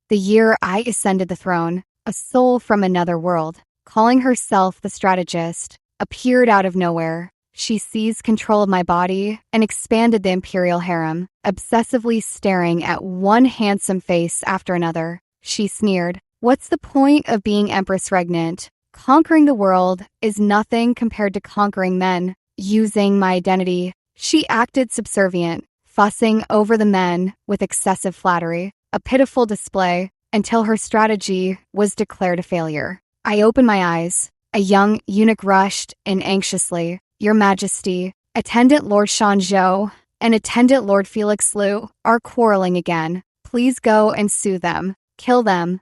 the year I ascended the throne, a soul from another world, calling herself the strategist, appeared out of nowhere. She seized control of my body and expanded the imperial harem, obsessively staring at one handsome face after another. She sneered, "What's the point of being Empress regnant? Conquering the world is nothing compared to conquering men." Using my identity, she acted subservient, fussing over the men with excessive flattery, a pitiful display, until her strategy was declared a failure. I opened my eyes. A young eunuch rushed in anxiously. "Your Majesty, Attendant Lord Shanzhou and Attendant Lord Felix Liu are quarreling again. Please go and sue them. Kill them."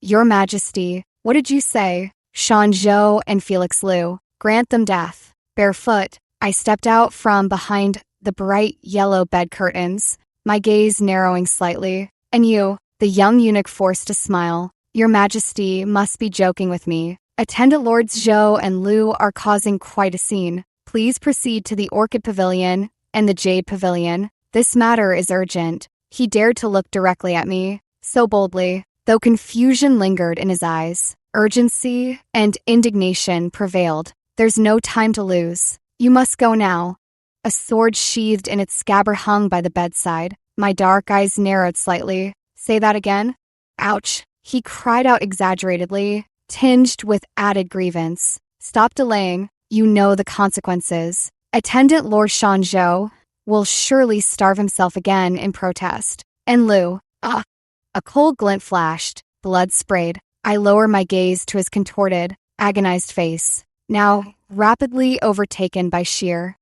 "Your Majesty, what did you say?" "Shanzhou and Felix Liu. Grant them death." Barefoot, I stepped out from behind the bright yellow bed curtains, my gaze narrowing slightly. "And you?" The young eunuch forced a smile. "Your Majesty must be joking with me. Attendant Lords Zhou and Liu are causing quite a scene. Please proceed to the Orchid Pavilion and the Jade Pavilion. This matter is urgent." He dared to look directly at me, so boldly, though confusion lingered in his eyes. Urgency and indignation prevailed. "There's no time to lose. You must go now." A sword sheathed in its scabbard hung by the bedside. My dark eyes narrowed slightly. "Say that again?" "Ouch," he cried out exaggeratedly, tinged with added grievance. "Stop delaying. You know the consequences. Attendant Lord Shanzhou will surely starve himself again in protest. And Liu." A cold glint flashed. Blood sprayed. I lowered my gaze to his contorted, agonized face, now rapidly overtaken by sheer,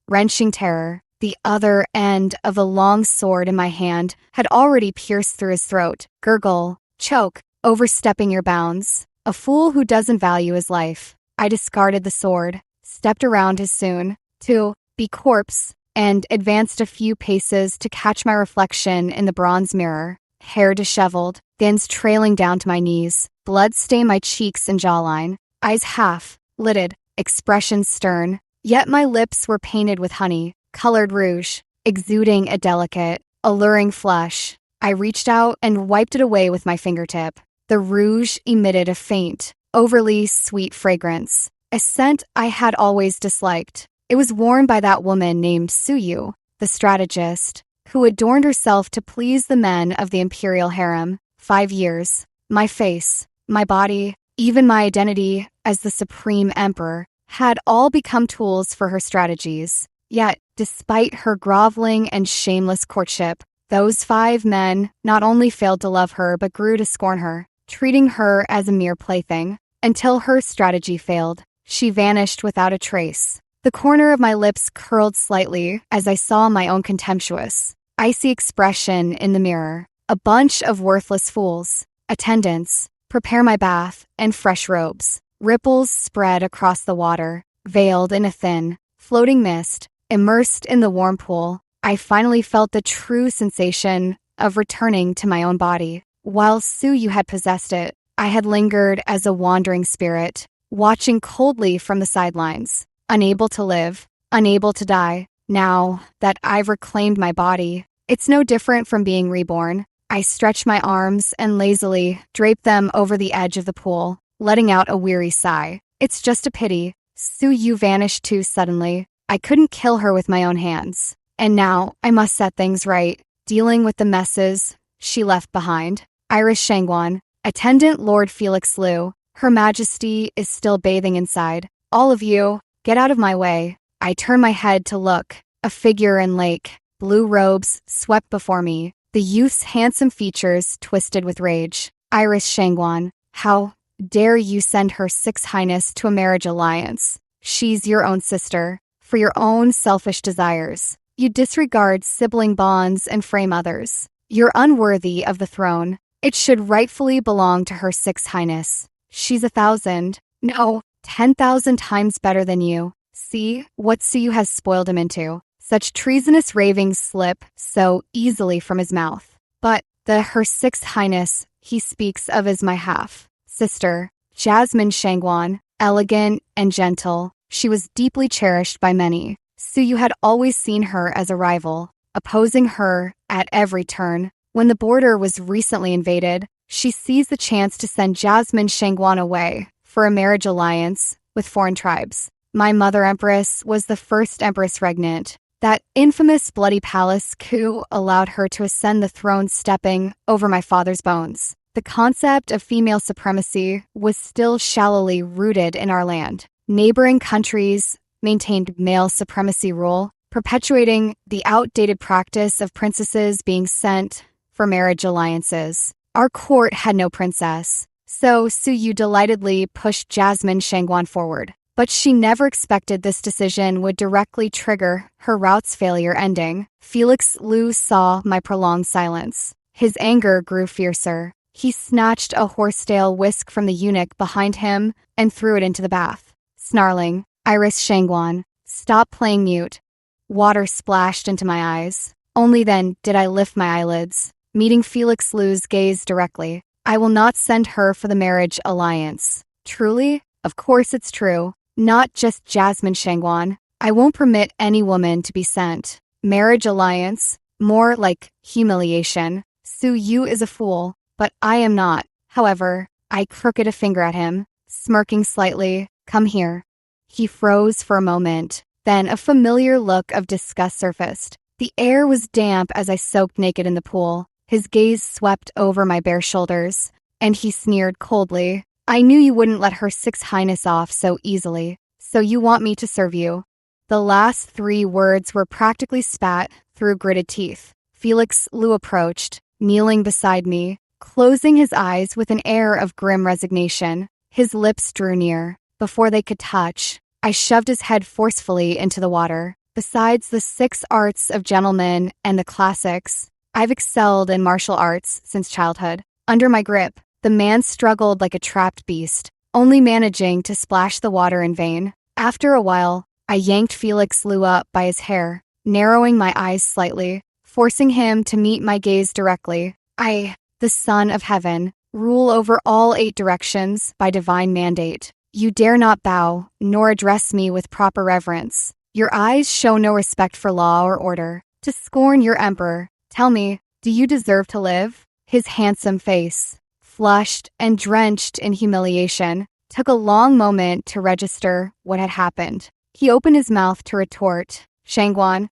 wrenching terror. The other end of the long sword in my hand had already pierced through his throat. Gurgle, choke, overstepping your bounds. A fool who doesn't value his life. I discarded the sword, stepped around his soon-to-be corpse, and advanced a few paces to catch my reflection in the bronze mirror. Hair disheveled, fins trailing down to my knees, blood stained my cheeks and jawline, eyes half-lidded, expression stern, yet my lips were painted with honey-colored rouge, exuding a delicate, alluring flush. I reached out and wiped it away with my fingertip. The rouge emitted a faint, overly sweet fragrance, a scent I had always disliked. It was worn by that woman named Suyu, the strategist, who adorned herself to please the men of the imperial harem. 5 years, my face, my body, even my identity as the supreme emperor, had all become tools for her strategies. Yet, despite her groveling and shameless courtship, those 5 men not only failed to love her but grew to scorn her, treating her as a mere plaything. Until her strategy failed, she vanished without a trace. The corner of my lips curled slightly as I saw my own contemptuous, icy expression in the mirror. A bunch of worthless fools. Attendants, prepare my bath and fresh robes. Ripples spread across the water, veiled in a thin, floating mist. Immersed in the warm pool, I finally felt the true sensation of returning to my own body. While Suyu had possessed it, I had lingered as a wandering spirit, watching coldly from the sidelines, unable to live, unable to die. Now that I've reclaimed my body, it's no different from being reborn. I stretched my arms and lazily draped them over the edge of the pool, letting out a weary sigh. It's just a pity. Suyu vanished too suddenly. I couldn't kill her with my own hands. And now I must set things right, dealing with the messes she left behind. Iris Shangwan, Attendant Lord Felix Liu, Her Majesty is still bathing inside. All of you, get out of my way. I turned my head to look. A figure in lake, blue robes swept before me, the youth's handsome features twisted with rage. Iris Shangwan, how dare you send Her Six Highness to a marriage alliance? She's your own sister. For your own selfish desires, you disregard sibling bonds and frame others. You're unworthy of the throne. It should rightfully belong to Her Six Highness. She's 1,000, no, 10,000 times better than you. See what Suyu has spoiled him into. Such treasonous ravings slip so easily from his mouth. But the Her Six Highness he speaks of is my half-sister, Jasmine Shangwan, elegant and gentle. She was deeply cherished by many. Suyu had always seen her as a rival, opposing her at every turn. When the border was recently invaded, she seized the chance to send Jasmine Shangguan away for a marriage alliance with foreign tribes. My mother Empress was the first Empress regnant. That infamous bloody palace coup allowed her to ascend the throne, stepping over my father's bones. The concept of female supremacy was still shallowly rooted in our land. Neighboring countries maintained male supremacy rule, perpetuating the outdated practice of princesses being sent for marriage alliances. Our court had no princess, so Suyu delightedly pushed Jasmine Shangguan forward. But she never expected this decision would directly trigger her route's failure ending. Felix Liu saw my prolonged silence. His anger grew fiercer. He snatched a horsetail whisk from the eunuch behind him and threw it into the bath. Snarling, "Iris Shangguan, stop playing mute." Water splashed into my eyes. Only then did I lift my eyelids, meeting Felix Liu's gaze directly. "I will not send her for the marriage alliance." "Truly? Of course it's true. Not just Jasmine Shangguan. I won't permit any woman to be sent. Marriage alliance? More like humiliation. Su Yu is a fool, but I am not." However, I crooked a finger at him, smirking slightly. "Come here." He froze for a moment. Then a familiar look of disgust surfaced. The air was damp as I soaked naked in the pool. His gaze swept over my bare shoulders, and he sneered coldly. "I knew you wouldn't let her Six Highness off so easily, so you want me to serve you." The last 3 words were practically spat through gritted teeth. Felix Liu approached, kneeling beside me, closing his eyes with an air of grim resignation. His lips drew near. Before they could touch, I shoved his head forcefully into the water. Besides the 6 arts of gentlemen and the classics, I've excelled in martial arts since childhood. Under my grip, the man struggled like a trapped beast, only managing to splash the water in vain. After a while, I yanked Felix Liu up by his hair, narrowing my eyes slightly, forcing him to meet my gaze directly. "I, the Son of Heaven, rule over all 8 directions by divine mandate. You dare not bow, nor address me with proper reverence. Your eyes show no respect for law or order. To scorn your emperor, tell me, do you deserve to live?" His handsome face, flushed and drenched in humiliation, took a long moment to register what had happened. He opened his mouth to retort, "Shangguan."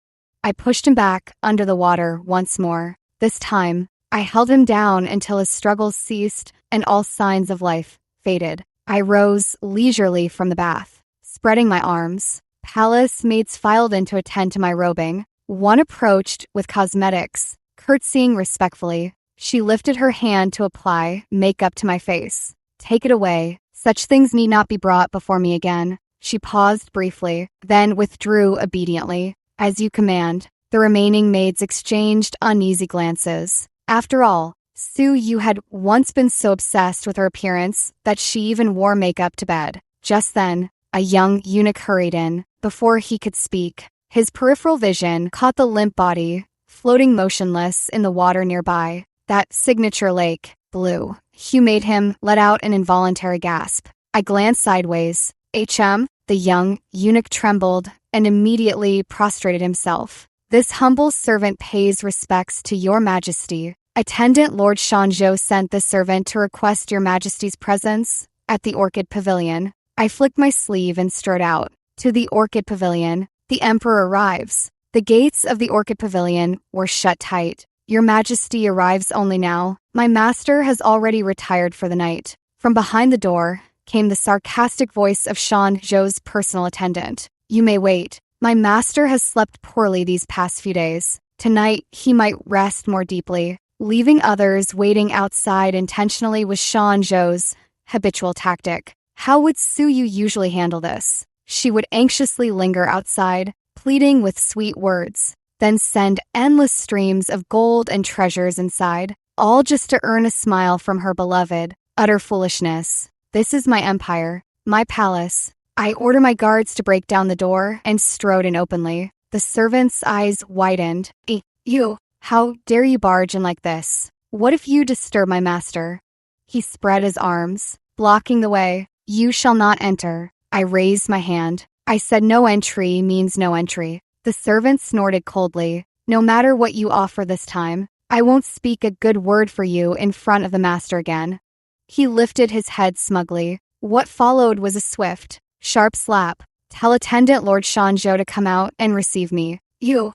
I pushed him back under the water once more. This time, I held him down until his struggles ceased and all signs of life faded. I rose leisurely from the bath, spreading my arms. Palace maids filed in to attend to my robing. One approached with cosmetics, curtsying respectfully. She lifted her hand to apply makeup to my face. "Take it away. Such things need not be brought before me again." She paused briefly, then withdrew obediently. "As you command." The remaining maids exchanged uneasy glances. After all, Su Yu had once been so obsessed with her appearance that she even wore makeup to bed. Just then, a young eunuch hurried in. Before he could speak, his peripheral vision caught the limp body, floating motionless in the water nearby. That signature lake, blue. Hue made him let out an involuntary gasp. I glanced sideways. "HM?" The young eunuch trembled and immediately prostrated himself. "This humble servant pays respects to your majesty. Attendant Lord Shanzhou sent this servant to request your majesty's presence at the Orchid Pavilion." I flicked my sleeve and strode out. To the Orchid Pavilion, the emperor arrives. The gates of the Orchid Pavilion were shut tight. "Your majesty arrives only now. My master has already retired for the night." From behind the door came the sarcastic voice of Shanzhou's personal attendant. "You may wait. My master has slept poorly these past few days. Tonight, he might rest more deeply." Leaving others waiting outside intentionally was Shanzhou's habitual tactic. How would Suyu usually handle this? She would anxiously linger outside, pleading with sweet words, then send endless streams of gold and treasures inside, all just to earn a smile from her beloved. Utter foolishness. This is my empire, my palace. I order my guards to break down the door and strode in openly. The servant's eyes widened. You, how dare you barge in like this? What if you disturb my master?" He spread his arms, blocking the way. "You shall not enter." I raised my hand. I said no entry means no entry. The servant snorted coldly. "No matter what you offer this time, I won't speak a good word for you in front of the master again." He lifted his head smugly. What followed was a swift, sharp slap. "Tell attendant Lord Shanzhou to come out and receive me." You.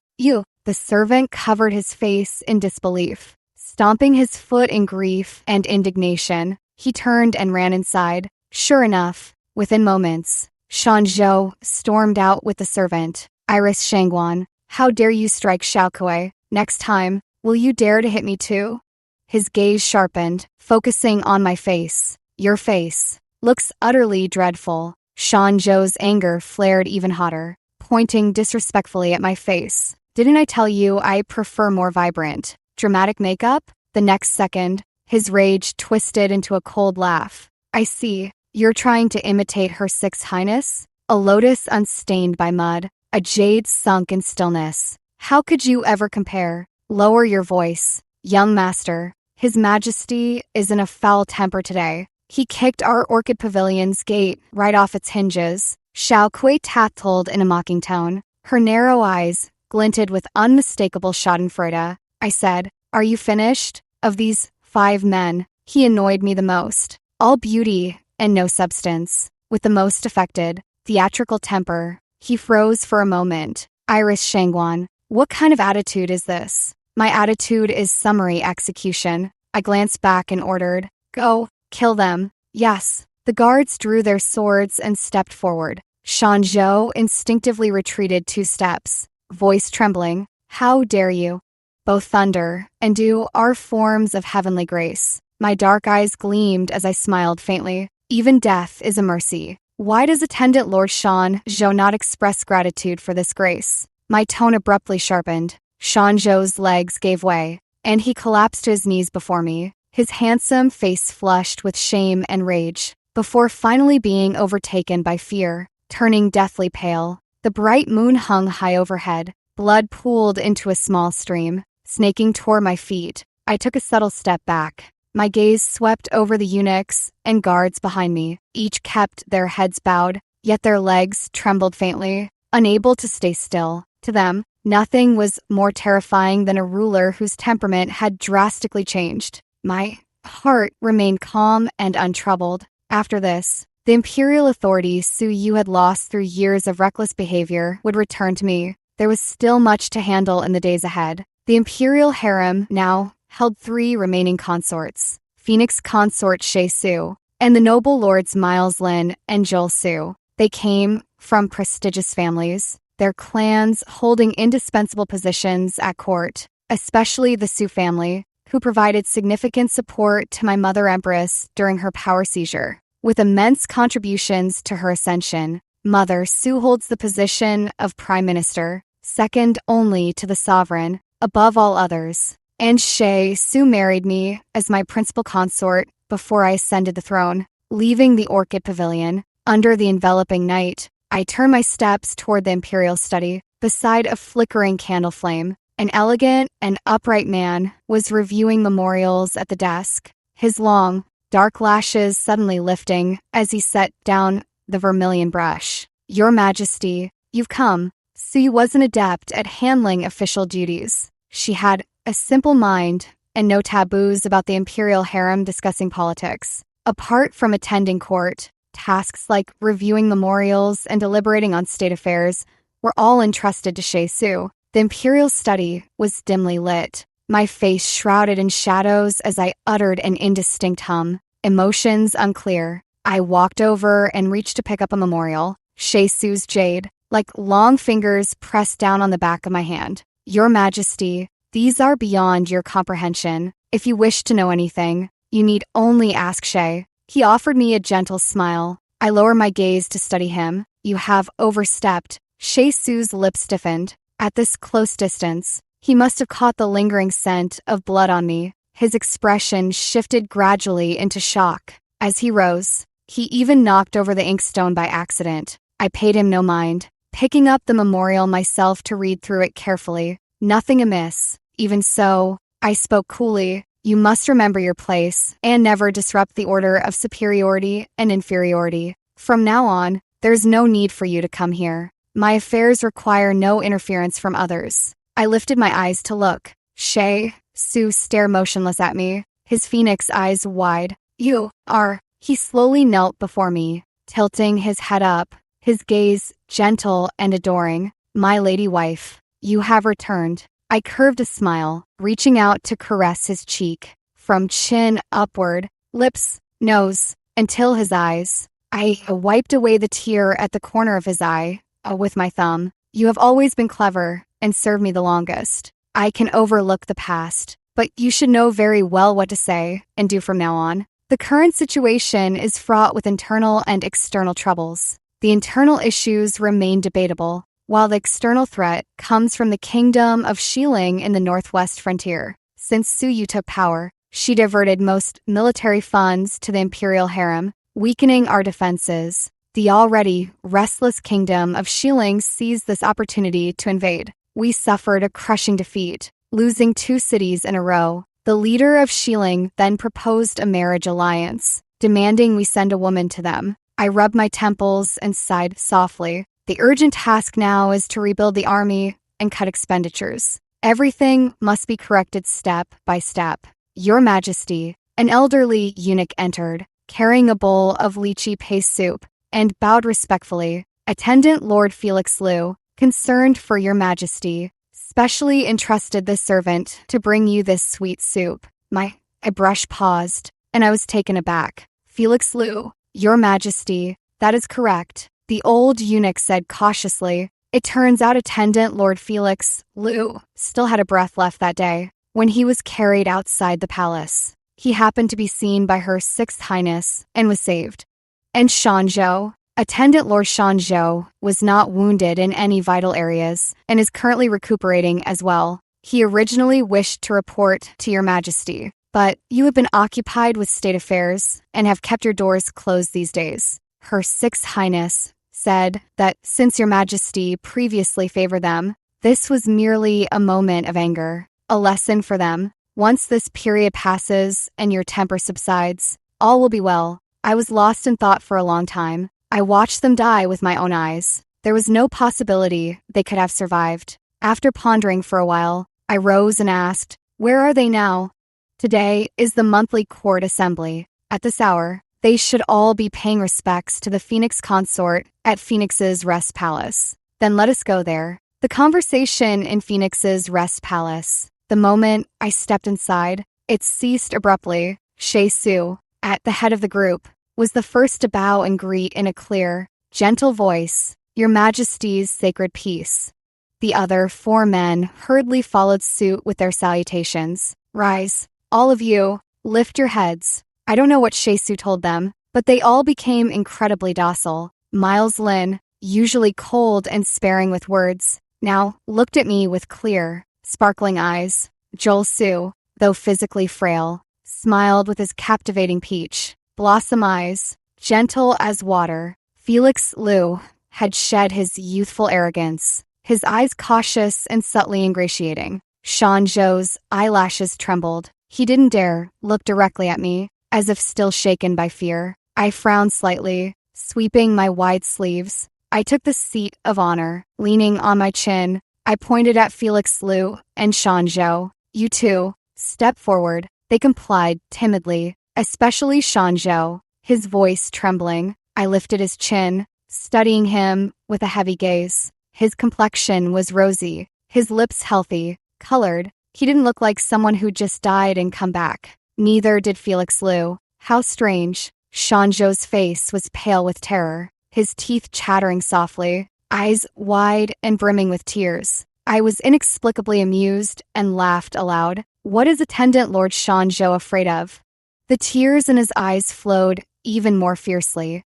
The servant covered his face in disbelief. Stomping his foot in grief and indignation, he turned and ran inside. Sure enough, within moments, Shanzhou stormed out with the servant. "Iris Shangguan, how dare you strike Xiaokuei? Next time, will you dare to hit me too?" His gaze sharpened, focusing on my face. "Your face looks utterly dreadful." Shanzhou's anger flared even hotter, pointing disrespectfully at my face. "Didn't I tell you I prefer more vibrant, dramatic makeup?" The next second, his rage twisted into a cold laugh. "I see. You're trying to imitate Her Six Highness? A lotus unstained by mud, a jade sunk in stillness. How could you ever compare? Lower your voice, young master. His Majesty is in a foul temper today. He kicked our Orchid Pavilion's gate right off its hinges." Xiaokuei tattled in a mocking tone. Her narrow eyes glinted with unmistakable schadenfreude. I said, "Are you finished? Of these 5 men, he annoyed me the most. All beauty and no substance, with the most affected, theatrical temper." He froze for a moment. "Iris Shangguan, what kind of attitude is this?" "My attitude is summary execution." I glanced back and ordered, "Go, kill them." Yes. The guards drew their swords and stepped forward. Shanzhou instinctively retreated 2 steps, voice trembling. "How dare you? Both thunder and dew are forms of heavenly grace." My dark eyes gleamed as I smiled faintly. "Even death is a mercy. Why does attendant Lord Shanzhou not express gratitude for this grace?" My tone abruptly sharpened. Shanzhou's legs gave way, and he collapsed to his knees before me, his handsome face flushed with shame and rage, before finally being overtaken by fear, turning deathly pale. The bright moon hung high overhead. Blood pooled into a small stream, snaking toward my feet. I took a subtle step back. My gaze swept over the eunuchs and guards behind me. Each kept their heads bowed, yet their legs trembled faintly, unable to stay still. To them, nothing was more terrifying than a ruler whose temperament had drastically changed. My heart remained calm and untroubled. After this, the imperial authority Su Yu had lost through years of reckless behavior would return to me. There was still much to handle in the days ahead. The imperial harem now held 3 remaining consorts: Phoenix consort Shay Su, and the noble lords Miles Lin and Joel Su. They came from prestigious families, their clans holding indispensable positions at court, especially the Su family, who provided significant support to my mother Empress during her power seizure. With immense contributions to her ascension, Mother Su holds the position of Prime Minister, second only to the sovereign, above all others. And Shay Su married me as my principal consort before I ascended the throne. Leaving the Orchid Pavilion, under the enveloping night, I turned my steps toward the imperial study. Beside a flickering candle flame, an elegant and upright man was reviewing memorials at the desk, his long, dark lashes suddenly lifting as he set down the vermilion brush. "Your Majesty, you've come." Su was an adept at handling official duties. She had a simple mind and no taboos about the imperial harem discussing politics. Apart from attending court, tasks like reviewing memorials and deliberating on state affairs were all entrusted to Shay Su. The imperial study was dimly lit, my face shrouded in shadows as I uttered an indistinct hum, emotions unclear. I walked over and reached to pick up a memorial, Shay Su's jade, like long fingers pressed down on the back of my hand. "Your Majesty, these are beyond your comprehension. If you wish to know anything, you need only ask Shay." He offered me a gentle smile. I lowered my gaze to study him. "You have overstepped." Shay Su's lips stiffened. At this close distance, he must have caught the lingering scent of blood on me. His expression shifted gradually into shock. As he rose, he even knocked over the inkstone by accident. I paid him no mind, picking up the memorial myself to read through it carefully. Nothing amiss. Even so, I spoke coolly. "You must remember your place and never disrupt the order of superiority and inferiority. From now on, there's no need for you to come here. My affairs require no interference from others." I lifted my eyes to look. Shay Su stared motionless at me, his phoenix eyes wide. You are. He slowly knelt before me, tilting his head up, his gaze gentle and adoring. My lady wife, you have returned. I curved a smile, reaching out to caress his cheek, from chin upward, lips, nose, until his eyes. I wiped away the tear at the corner of his eye, with my thumb. You have always been clever and served me the longest. I can overlook the past, but you should know very well what to say and do from now on. The current situation is fraught with internal and external troubles. The internal issues remain debatable, while the external threat comes from the kingdom of Xiling in the northwest frontier. Since Su Yu took power, she diverted most military funds to the imperial harem, weakening our defenses. The already restless kingdom of Xiling seized this opportunity to invade. We suffered a crushing defeat, losing 2 cities in a row. The leader of Xiling then proposed a marriage alliance, demanding we send a woman to them. I rubbed my temples and sighed softly. The urgent task now is to rebuild the army and cut expenditures. Everything must be corrected step by step. Your Majesty, an elderly eunuch entered, carrying a bowl of lychee paste soup, and bowed respectfully. Attendant Lord Felix Liu, concerned for your Majesty, specially entrusted this servant to bring you this sweet soup. My brush paused, and I was taken aback. Felix Liu, your Majesty, that is correct, the old eunuch said cautiously. It turns out Attendant Lord Felix Liu still had a breath left that day. When he was carried outside the palace, he happened to be seen by Her Sixth Highness and was saved. And Shanzhou, Attendant Lord Shanzhou, was not wounded in any vital areas and is currently recuperating as well. He originally wished to report to your Majesty, but you have been occupied with state affairs and have kept your doors closed these days. Her Sixth Highness said that since your Majesty previously favored them, this was merely a moment of anger, a lesson for them. Once this period passes and your temper subsides, all will be well. I was lost in thought for a long time. I watched them die with my own eyes. There was no possibility they could have survived. After pondering for a while, I rose and asked, where are they now? Today is the monthly court assembly. At this hour, they should all be paying respects to the Phoenix consort at Phoenix's Rest Palace. Then let us go there. The conversation in Phoenix's Rest Palace. The moment I stepped inside, it ceased abruptly. Shih Su, at the head of the group, was the first to bow and greet in a clear, gentle voice, Your Majesty's sacred peace. The other 4 men hurriedly followed suit with their salutations. Rise, all of you, lift your heads. I don't know what Shih Su told them, but they all became incredibly docile. Miles Lin, usually cold and sparing with words, now looked at me with clear, sparkling eyes. Joel Su, though physically frail, smiled with his captivating peach blossom eyes, gentle as water. Felix Liu had shed his youthful arrogance, his eyes cautious and subtly ingratiating. Shanzhou's eyelashes trembled. He didn't dare look directly at me, as if still shaken by fear. I frowned slightly, sweeping my wide sleeves. I took the seat of honor, leaning on my chin. I pointed at Felix Liu and Shanzhou. You two, step forward. They complied timidly, especially Shanzhou, his voice trembling. I lifted his chin, studying him with a heavy gaze. His complexion was rosy, his lips healthy, colored. He didn't look like someone who just died and come back. Neither did Felix Liu. How strange. Shanzhou's face was pale with terror, his teeth chattering softly, eyes wide and brimming with tears. I was inexplicably amused and laughed aloud. What is Attendant Lord Shanzhou afraid of? The tears in his eyes flowed even more fiercely.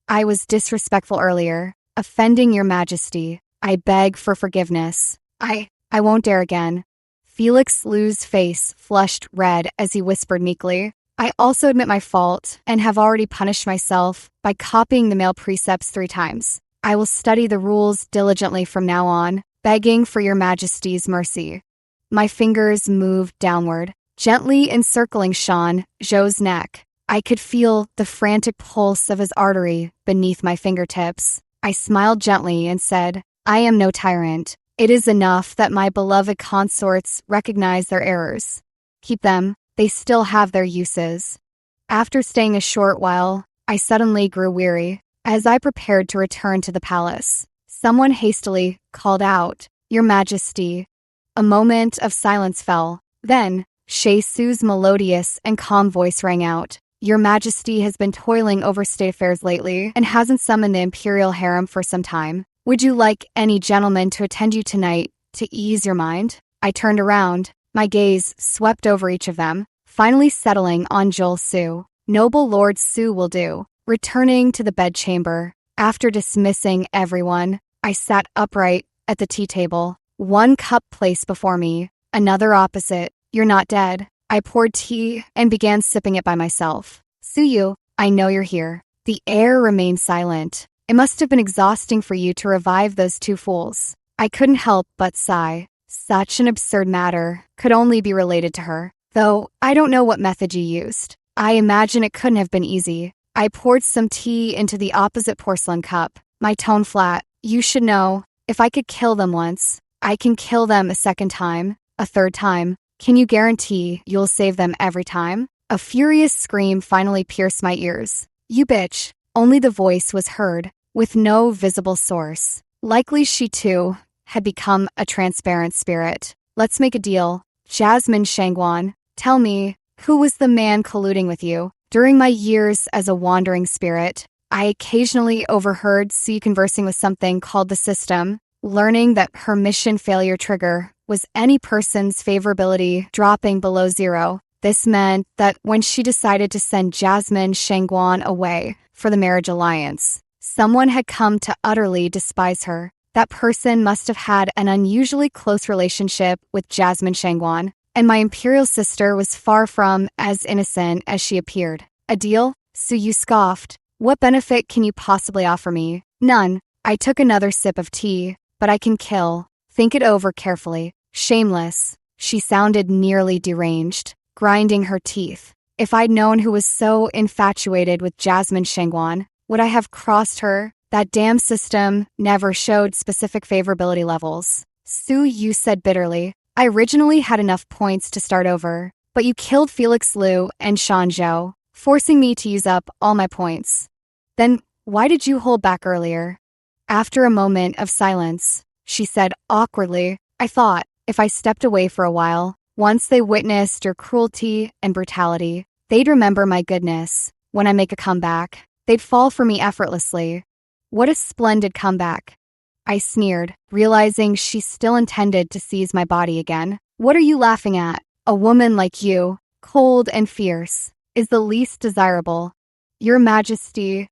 I was disrespectful earlier, offending your Majesty. I beg for forgiveness. I won't dare again. Felix Liu's face flushed red as he whispered meekly. I also admit my fault and have already punished myself by copying the male precepts 3 times. I will study the rules diligently from now on, begging for your Majesty's mercy. My fingers moved downward, gently encircling Shanzhou's neck. I could feel the frantic pulse of his artery beneath my fingertips. I smiled gently and said, I am no tyrant. It is enough that my beloved consorts recognize their errors. Keep them, they still have their uses. After staying a short while, I suddenly grew weary. As I prepared to return to the palace, someone hastily called out, "Your Majesty." A moment of silence fell. Then, Shih Tzu's melodious and calm voice rang out. "Your Majesty has been toiling over state affairs lately and hasn't summoned the imperial harem for some time. Would you like any gentleman to attend you tonight to ease your mind?" I turned around. My gaze swept over each of them, finally settling on Joel Su. Noble Lord Su will do. Returning to the bedchamber, after dismissing everyone, I sat upright at the tea table. One cup placed before me, another opposite. "You're not dead." I poured tea and began sipping it by myself. "Suyu, I know you're here." The air remained silent. It must have been exhausting for you to revive those two fools. I couldn't help but sigh. Such an absurd matter could only be related to her, though I don't know what method you used. I imagine it couldn't have been easy. I poured some tea into the opposite porcelain cup, my tone flat. "You should know, if I could kill them once, I can kill them a second time, a third time. Can you guarantee you'll save them every time?" A furious scream finally pierced my ears. "You bitch." Only the voice was heard, with no visible source. Likely she too had become a transparent spirit. "Let's make a deal. Jasmine Shangguan, tell me, who was the man colluding with you?" During my years as a wandering spirit, I occasionally overheard Su conversing with something called the system, learning that her mission failure trigger was any person's favorability dropping below 0. This meant that when she decided to send Jasmine Shangguan away for the marriage alliance, someone had come to utterly despise her. That person must have had an unusually close relationship with Jasmine Shangguan, and my imperial sister was far from as innocent as she appeared. "A deal?" Suyu scoffed. "What benefit can you possibly offer me?" "None." I took another sip of tea. "But I can kill. Think it over carefully." "Shameless." She sounded nearly deranged, grinding her teeth. If I'd known who was so infatuated with Jasmine Shangguan, would I have crossed her? That damn system never showed specific favorability levels. Suyu said bitterly. "I originally had enough points to start over, but you killed Felix Liu and Shan Zhou, forcing me to use up all my points. Then why did you hold back earlier?" After a moment of silence, she said awkwardly, "I thought, if I stepped away for a while, once they witnessed your cruelty and brutality, they'd remember my goodness. When I make a comeback, they'd fall for me effortlessly." "What a splendid comeback." I sneered, realizing she still intended to seize my body again. "What are you laughing at? A woman like you, cold and fierce, is the least desirable." "Your Majesty,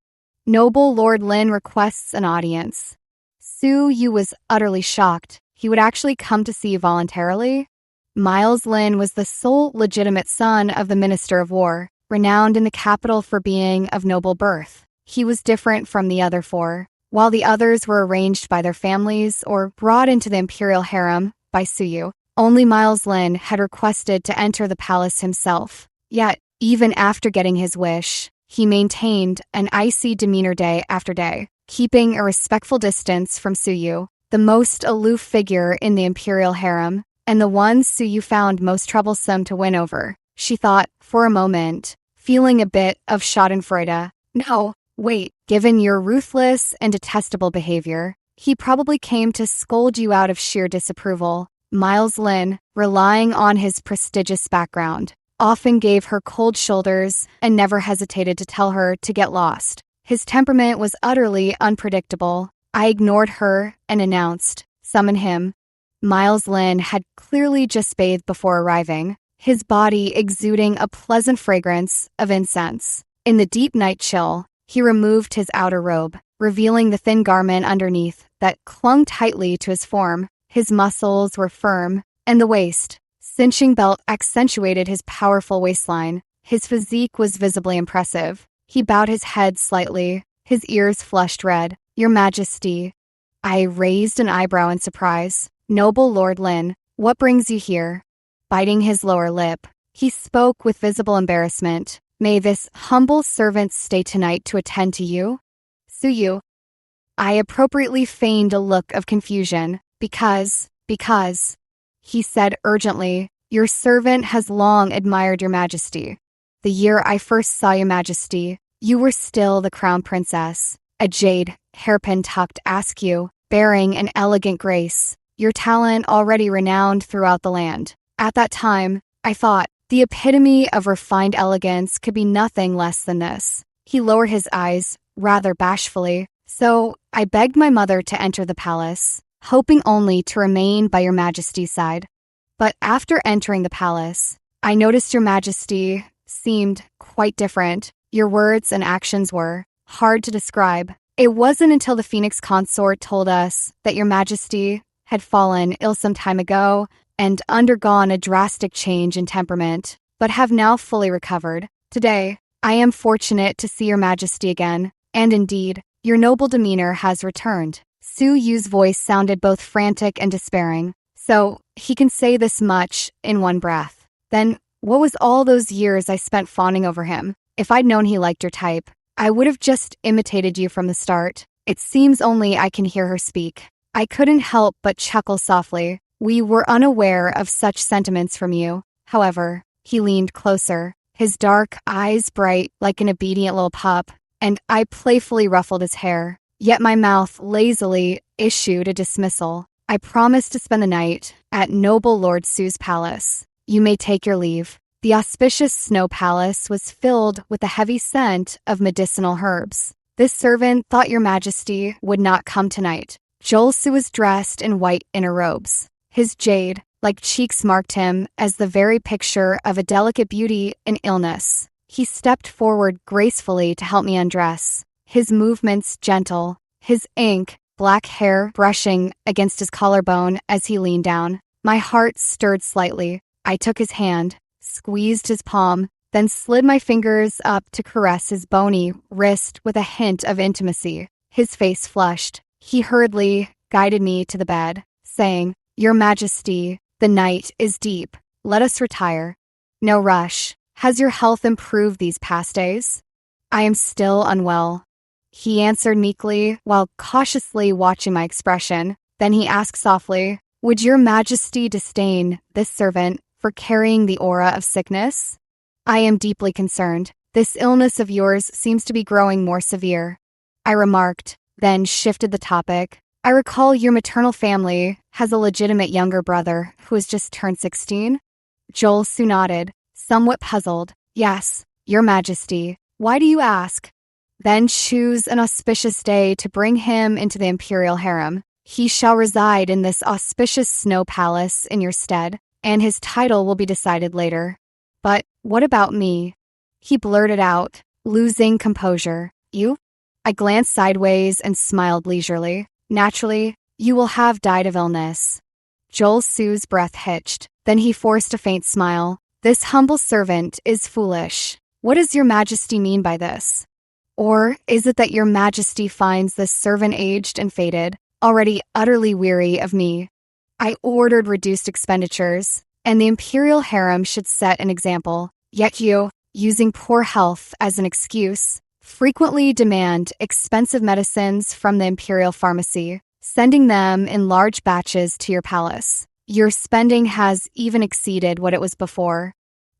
Noble Lord Lin requests an audience." Suyu was utterly shocked. He would actually come to see you voluntarily? Miles Lin was the sole legitimate son of the Minister of War, renowned in the capital for being of noble birth. He was different from the other four. While the others were arranged by their families or brought into the imperial harem by Suyu, only Miles Lin had requested to enter the palace himself. Yet, even after getting his wish, he maintained an icy demeanor day after day, keeping a respectful distance from Suyu, the most aloof figure in the imperial harem, and the one Suyu found most troublesome to win over. She thought, for a moment, feeling a bit of schadenfreude. "No, wait, given your ruthless and detestable behavior, he probably came to scold you out of sheer disapproval." Miles Lin, relying on his prestigious background, often gave her cold shoulders and never hesitated to tell her to get lost. His temperament was utterly unpredictable. I ignored her and announced, "Summon him." Miles Lin had clearly just bathed before arriving, his body exuding a pleasant fragrance of incense. In the deep night chill, he removed his outer robe, revealing the thin garment underneath that clung tightly to his form. His muscles were firm, and the cinching belt accentuated his powerful waistline. His physique was visibly impressive. He bowed his head slightly, his ears flushed red. "Your Majesty." I raised an eyebrow in surprise. "Noble Lord Lin, what brings you here?" Biting his lower lip, he spoke with visible embarrassment. "May this humble servant stay tonight to attend to you?" "Suyu." I appropriately feigned a look of confusion, Because, he said urgently, your servant has long admired your majesty. The year I first saw your majesty, you were still the crown princess, a jade, hairpin tucked askew, bearing an elegant grace, your talent already renowned throughout the land. At that time, I thought, the epitome of refined elegance could be nothing less than this. He lowered his eyes, rather bashfully, so I begged my mother to enter the palace, hoping only to remain by your majesty's side. But after entering the palace, I noticed your majesty seemed quite different. Your words and actions were hard to describe. It wasn't until the Phoenix consort told us that your majesty had fallen ill some time ago and undergone a drastic change in temperament, but have now fully recovered. Today, I am fortunate to see your majesty again, and indeed, your noble demeanor has returned. Su Yu's voice sounded both frantic and despairing, so he can say this much in one breath. Then, what was all those years I spent fawning over him? If I'd known he liked your type, I would have just imitated you from the start. It seems only I can hear her speak. I couldn't help but chuckle softly. We were unaware of such sentiments from you. However, he leaned closer, his dark eyes bright like an obedient little pup, and I playfully ruffled his hair. Yet my mouth lazily issued a dismissal. I promised to spend the night at noble Lord Su's palace. You may take your leave. The auspicious snow palace was filled with a heavy scent of medicinal herbs. This servant thought your majesty would not come tonight. Su was dressed in white inner robes. His jade-like cheeks marked him as the very picture of a delicate beauty in illness. He stepped forward gracefully to help me undress, his movements gentle, his black hair brushing against his collarbone as he leaned down. My heart stirred slightly. I took his hand, squeezed his palm, then slid my fingers up to caress his bony wrist with a hint of intimacy. His face flushed. He hurriedly guided me to the bed, saying, Your Majesty, the night is deep. Let us retire. No rush. Has your health improved these past days? I am still unwell, he answered meekly while cautiously watching my expression. Then he asked softly, Would your majesty disdain this servant for carrying the aura of sickness? I am deeply concerned. This illness of yours seems to be growing more severe, I remarked, then shifted the topic. I recall your maternal family has a legitimate younger brother who has just turned 16. Su nodded, somewhat puzzled. Yes, your majesty. Why do you ask? Then choose an auspicious day to bring him into the imperial harem. He shall reside in this auspicious snow palace in your stead, and his title will be decided later. But what about me? He blurted out, losing composure. You? I glanced sideways and smiled leisurely. Naturally, you will have died of illness. Su's breath hitched. Then he forced a faint smile. This humble servant is foolish. What does your majesty mean by this? Or is it that your majesty finds this servant aged and faded, already utterly weary of me? I ordered reduced expenditures, and the imperial harem should set an example. Yet you, using poor health as an excuse, frequently demand expensive medicines from the imperial pharmacy, sending them in large batches to your palace. Your spending has even exceeded what it was before.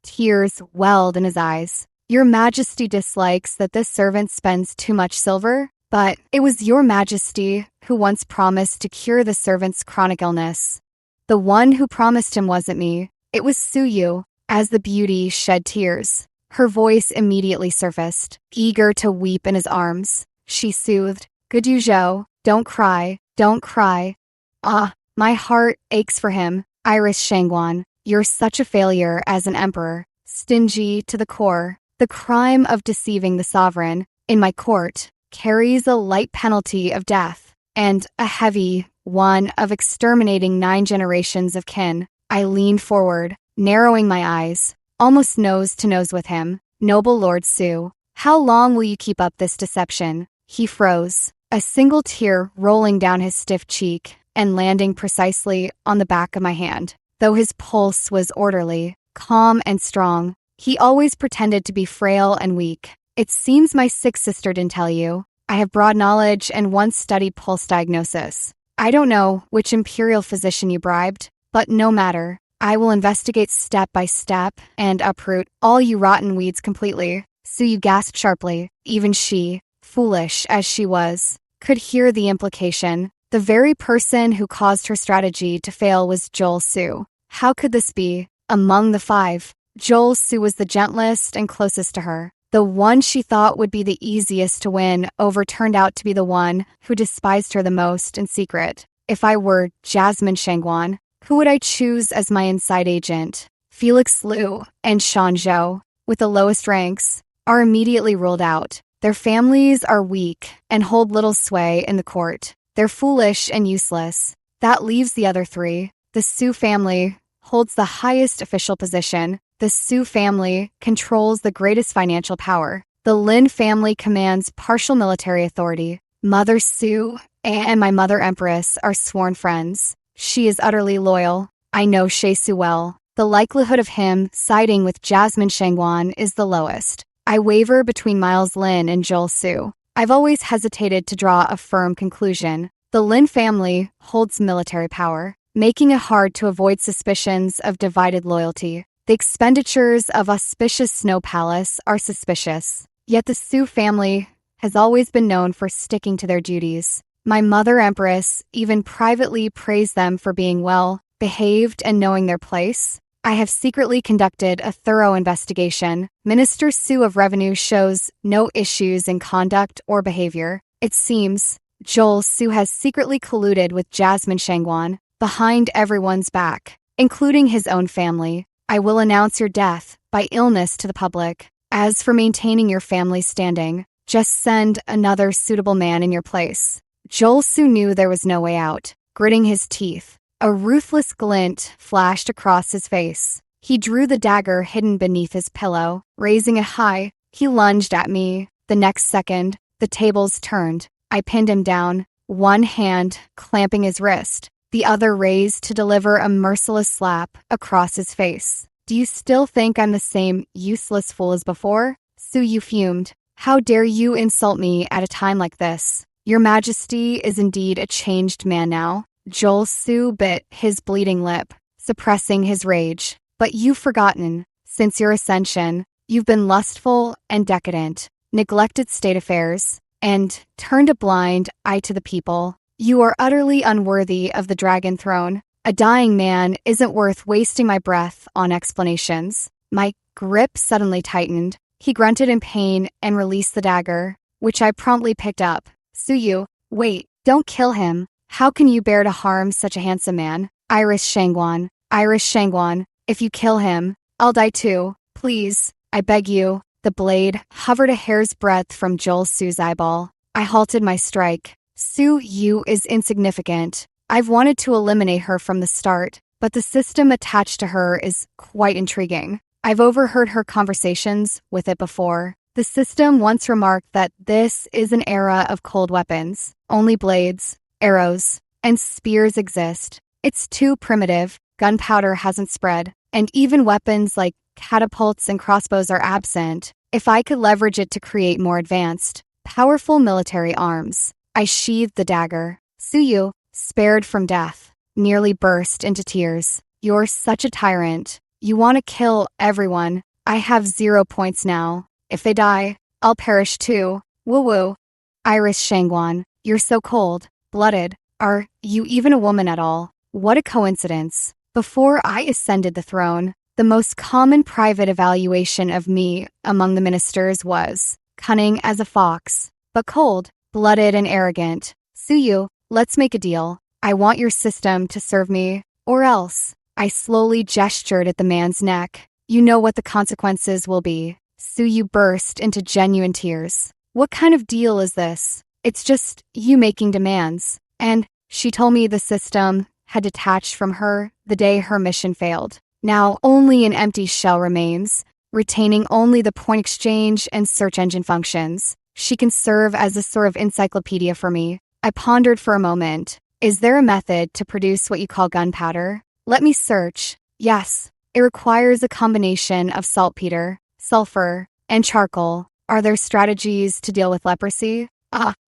Tears welled in his eyes. Your majesty dislikes that this servant spends too much silver, but it was your majesty who once promised to cure the servant's chronic illness. The one who promised him wasn't me. It was Su Yu. As the beauty shed tears, her voice immediately surfaced, eager to weep in his arms. She soothed, Good Yu Zhou, don't cry, don't cry. Ah, my heart aches for him. Iris Shangguan, you're such a failure as an emperor, stingy to the core. The crime of deceiving the sovereign, in my court, carries a light penalty of death, and a heavy one of exterminating 9 generations of kin. I leaned forward, narrowing my eyes, almost nose to nose with him. Noble Lord Su, how long will you keep up this deception? He froze, a single tear rolling down his stiff cheek and landing precisely on the back of my hand. Though his pulse was orderly, calm and strong, he always pretended to be frail and weak. It seems my sick sister didn't tell you. I have broad knowledge and once studied pulse diagnosis. I don't know which imperial physician you bribed, but no matter. I will investigate step by step and uproot all you rotten weeds completely. Suyu gasped sharply. Even she, foolish as she was, could hear the implication. The very person who caused her strategy to fail was Joel Su. How could this be? Among the five, Joel Su was the gentlest and closest to her. The one she thought would be the easiest to win over turned out to be the one who despised her the most in secret. If I were Jasmine Shangguan, who would I choose as my inside agent? Felix Liu and Shan Zhou, with the lowest ranks, are immediately ruled out. Their families are weak and hold little sway in the court. They're foolish and useless. That leaves the other three. The Su family holds the highest official position. The Su family controls the greatest financial power. The Lin family commands partial military authority. Mother Su and my mother Empress are sworn friends. She is utterly loyal. I know Shih Su well. The likelihood of him siding with Jasmine Shangguan is the lowest. I waver between Miles Lin and Joel Su. I've always hesitated to draw a firm conclusion. The Lin family holds military power, making it hard to avoid suspicions of divided loyalty. The expenditures of auspicious Snow Palace are suspicious, yet the Su family has always been known for sticking to their duties. My mother Empress even privately praised them for being well behaved and knowing their place. I have secretly conducted a thorough investigation. Minister Su of Revenue shows no issues in conduct or behavior. It seems Joel Su has secretly colluded with Jasmine Shangguan behind everyone's back, including his own family. I will announce your death by illness to the public. As for maintaining your family's standing, just send another suitable man in your place. Joel Su knew there was no way out. Gritting his teeth, a ruthless glint flashed across his face. He drew the dagger hidden beneath his pillow. Raising it high, he lunged at me. The next second, the tables turned. I pinned him down, one hand clamping his wrist, the other raised to deliver a merciless slap across his face. Do you still think I'm the same useless fool as before? Suyu fumed. How dare you insult me at a time like this? Your Majesty is indeed a changed man now. Joel Su bit his bleeding lip, suppressing his rage. But you've forgotten, since your ascension, you've been lustful and decadent, neglected state affairs, and turned a blind eye to the people. You are utterly unworthy of the dragon throne. A dying man isn't worth wasting my breath on explanations. My grip suddenly tightened. He grunted in pain and released the dagger, which I promptly picked up. Suyu, wait, don't kill him. How can you bear to harm such a handsome man? Iris Shangguan, if you kill him, I'll die too. Please, I beg you. The blade hovered a hair's breadth from Joel Su's eyeball. I halted my strike. Su Yu is insignificant. I've wanted to eliminate her from the start, but the system attached to her is quite intriguing. I've overheard her conversations with it before. The system once remarked that this is an era of cold weapons. Only blades, arrows, and spears exist. It's too primitive. Gunpowder hasn't spread, and even weapons like catapults and crossbows are absent. If I could leverage it to create more advanced, powerful military arms. I sheathed the dagger. Suyu, spared from death, nearly burst into tears. You're such a tyrant. You want to kill everyone. I have 0 points now. If they die, I'll perish too. Woo-woo. Iris Shangguan, you're so cold-blooded. Are you even a woman at all? What a coincidence. Before I ascended the throne, the most common private evaluation of me among the ministers was cunning as a fox, but cold-blooded and arrogant. Suyu, let's make a deal. I want your system to serve me, or else. I slowly gestured at the man's neck. You know what the consequences will be. Suyu burst into genuine tears. What kind of deal is this? It's just you making demands. And she told me the system had detached from her the day her mission failed. Now only an empty shell remains, retaining only the point exchange and search engine functions. She can serve as a sort of encyclopedia for me. I pondered for a moment. Is there a method to produce what you call gunpowder? Let me search. Yes, it requires a combination of saltpeter, sulfur, and charcoal. Are there strategies to deal with leprosy?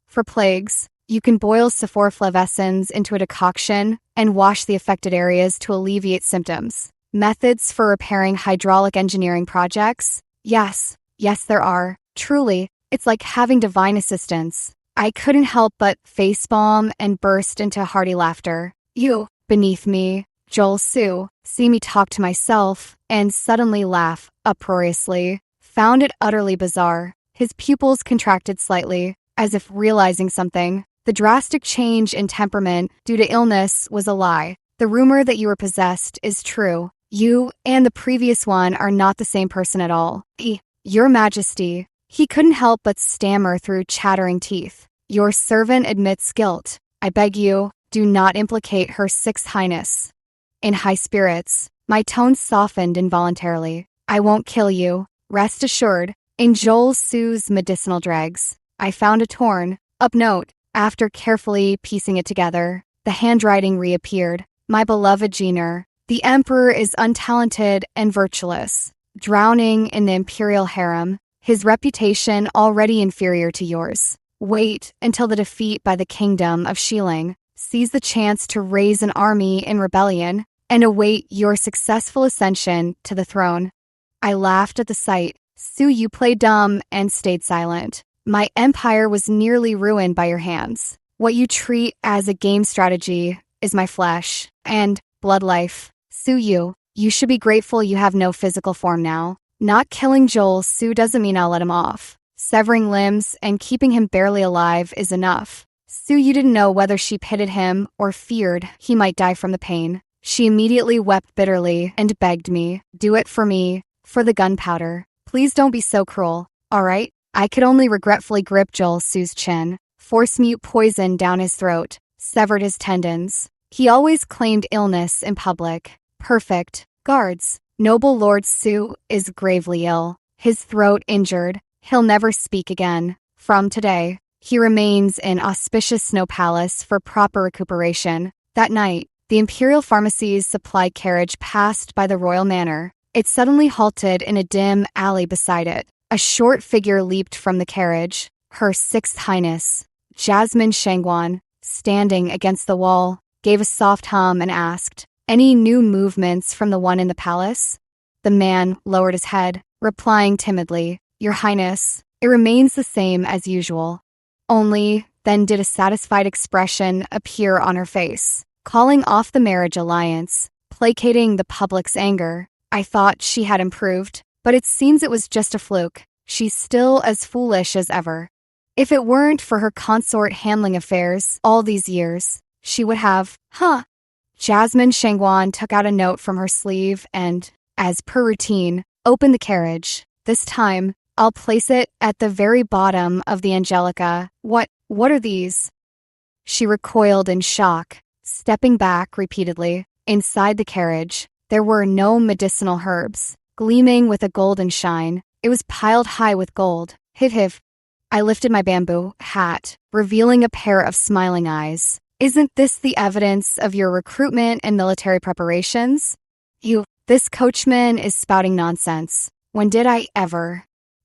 For plagues, You can boil sulforaflavescens into a decoction and wash the affected areas to alleviate symptoms. Methods for repairing hydraulic engineering projects? Yes, there are. Truly, it's like having divine assistance. I couldn't help but facepalm and burst into hearty laughter. You, beneath me, Joel Sue, see me talk to myself and suddenly laugh uproariously. Found it utterly bizarre. His pupils contracted slightly, as if realizing something. The drastic change in temperament due to illness was a lie. The rumor that you were possessed is true. You and the previous one are not the same person at all. Your Majesty. He couldn't help but stammer through chattering teeth. Your servant admits guilt. I beg you, do not implicate Her Sixth Highness. In high spirits, my tone softened involuntarily. I won't kill you. Rest assured. In Joel Sue's medicinal dregs, I found a torn up note. After carefully piecing it together, the handwriting reappeared. My beloved Jenner, the Emperor is untalented and virtueless, drowning in the imperial harem, his reputation already inferior to yours. Wait until the defeat by the kingdom of Shieling, seize the chance to raise an army in rebellion, and await your successful ascension to the throne. I laughed at the sight. Sue, you played dumb and stayed silent. My empire was nearly ruined by your hands. What you treat as a game strategy is my flesh and blood life. Sue, you should be grateful you have no physical form now. Not killing Joel Sue doesn't mean I'll let him off. Severing limbs and keeping him barely alive is enough. Sue, you didn't know whether she pitied him or feared he might die from the pain. She immediately wept bitterly and begged me, do it for me, for the gunpowder. Please don't be so cruel, all right? I could only regretfully grip Joel Sue's chin, force mute poison down his throat, severed his tendons. He always claimed illness in public. Perfect. Guards. Noble Lord Sue is gravely ill. His throat injured. He'll never speak again. From today, he remains in auspicious Snow Palace for proper recuperation. That night, the Imperial Pharmacy's supply carriage passed by the royal manor. It suddenly halted in a dim alley beside it. A short figure leaped from the carriage. Her Sixth Highness, Jasmine Shangwan, standing against the wall, gave a soft hum and asked, "Any new movements from the one in the palace?" The man lowered his head, replying timidly, "Your Highness, it remains the same as usual." Only then did a satisfied expression appear on her face, calling off the marriage alliance, placating the public's anger. I thought she had improved, but it seems it was just a fluke. She's still as foolish as ever. If it weren't for her consort handling affairs all these years, she would have, Jasmine Shangwan took out a note from her sleeve and, as per routine, opened the carriage. This time, I'll place it at the very bottom of the Angelica. What are these? She recoiled in shock, stepping back repeatedly. Inside the carriage, there were no medicinal herbs, gleaming with a golden shine. It was piled high with gold. Hiv. I lifted my bamboo hat, revealing a pair of smiling eyes. Isn't this the evidence of your recruitment and military preparations? This coachman is spouting nonsense. When did I ever?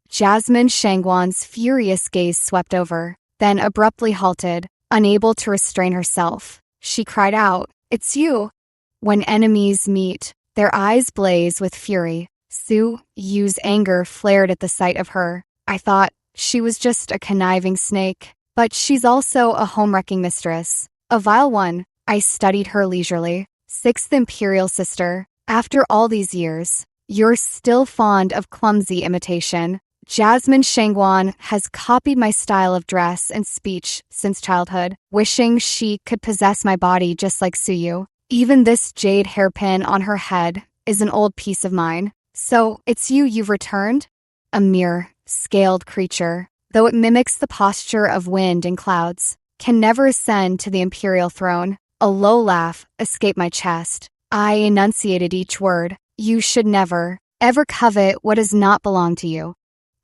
Jasmine Shangwan's furious gaze swept over, then abruptly halted, unable to restrain herself. She cried out, "It's you!" When enemies meet, their eyes blaze with fury. Yu's anger flared at the sight of her. I thought she was just a conniving snake, but she's also a home-wrecking mistress. A vile one. I studied her leisurely. Sixth Imperial Sister. After all these years, you're still fond of clumsy imitation. Jasmine Shangwan has copied my style of dress and speech since childhood, wishing she could possess my body just like Suyu. Even this jade hairpin on her head is an old piece of mine. So, it's you've returned? A mere, scaled creature, though it mimics the posture of wind and clouds, can never ascend to the imperial throne. A low laugh escaped my chest. I enunciated each word. You should never, ever covet what does not belong to you.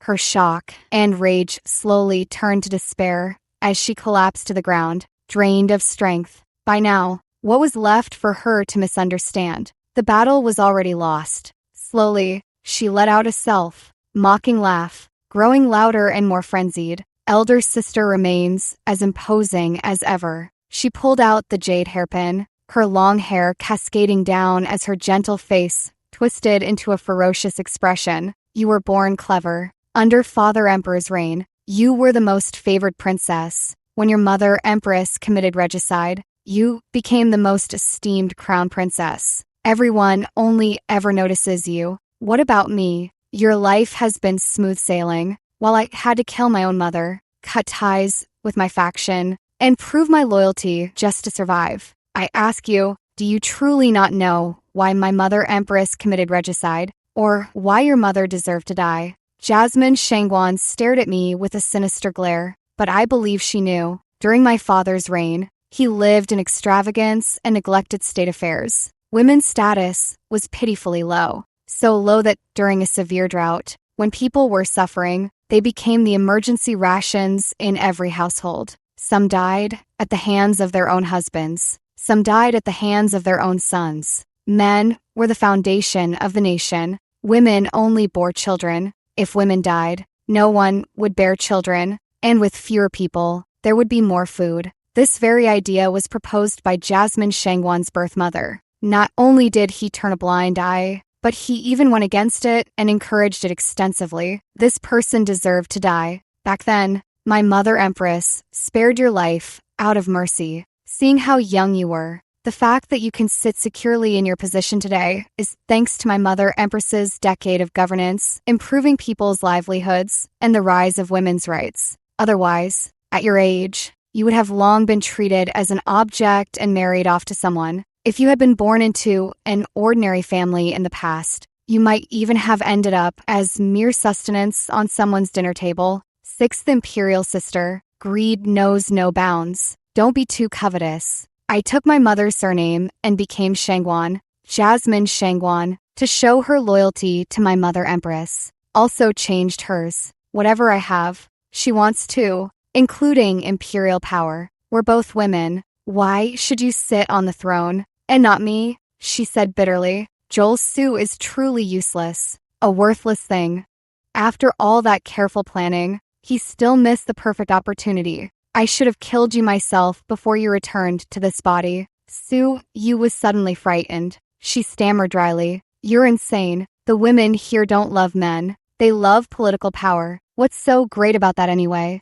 Her shock and rage slowly turned to despair as she collapsed to the ground, drained of strength. By now, what was left for her to misunderstand? The battle was already lost. Slowly, she let out a self-mocking laugh, growing louder and more frenzied. elder sister remains as imposing as ever. She pulled out the jade hairpin, her long hair cascading down as her gentle face twisted into a ferocious expression. You were born clever. Under Father Emperor's reign, you were the most favored princess. When your mother, Empress, committed regicide, you became the most esteemed crown princess. Everyone only ever notices you. What about me? Your life has been smooth sailing, while I had to kill my own mother, cut ties with my faction, and prove my loyalty just to survive. I ask you, do you truly not know why my mother Empress committed regicide, or why your mother deserved to die? Jasmine Shangwan stared at me with a sinister glare, but I believe she knew. During my father's reign, he lived in extravagance and neglected state affairs. Women's status was pitifully low, so low that during a severe drought, when people were suffering, they became the emergency rations in every household. Some died at the hands of their own husbands. Some died at the hands of their own sons. Men were the foundation of the nation. Women only bore children. If women died, no one would bear children, and with fewer people, there would be more food. This very idea was proposed by Jasmine Shangwan's birth mother. Not only did he turn a blind eye, but he even went against it and encouraged it extensively. This person deserved to die. Back then, my mother Empress spared your life out of mercy. Seeing how young you were, the fact that you can sit securely in your position today is thanks to my mother Empress's decade of governance, improving people's livelihoods, and the rise of women's rights. Otherwise, at your age, you would have long been treated as an object and married off to someone. If you had been born into an ordinary family in the past, you might even have ended up as mere sustenance on someone's dinner table. Sixth Imperial Sister, greed knows no bounds. Don't be too covetous. I took my mother's surname and became Shangwan, Jasmine Shangwan, to show her loyalty to my mother Empress. Also changed hers. Whatever I have, she wants too, including imperial power. We're both women. Why should you sit on the throne, and not me? She said bitterly. Joel Sue is truly useless, a worthless thing. After all that careful planning, he still missed the perfect opportunity. I should have killed you myself before you returned to this body. Sue, you was suddenly frightened. She stammered dryly. You're insane. The women here don't love men. They love political power. What's so great about that anyway?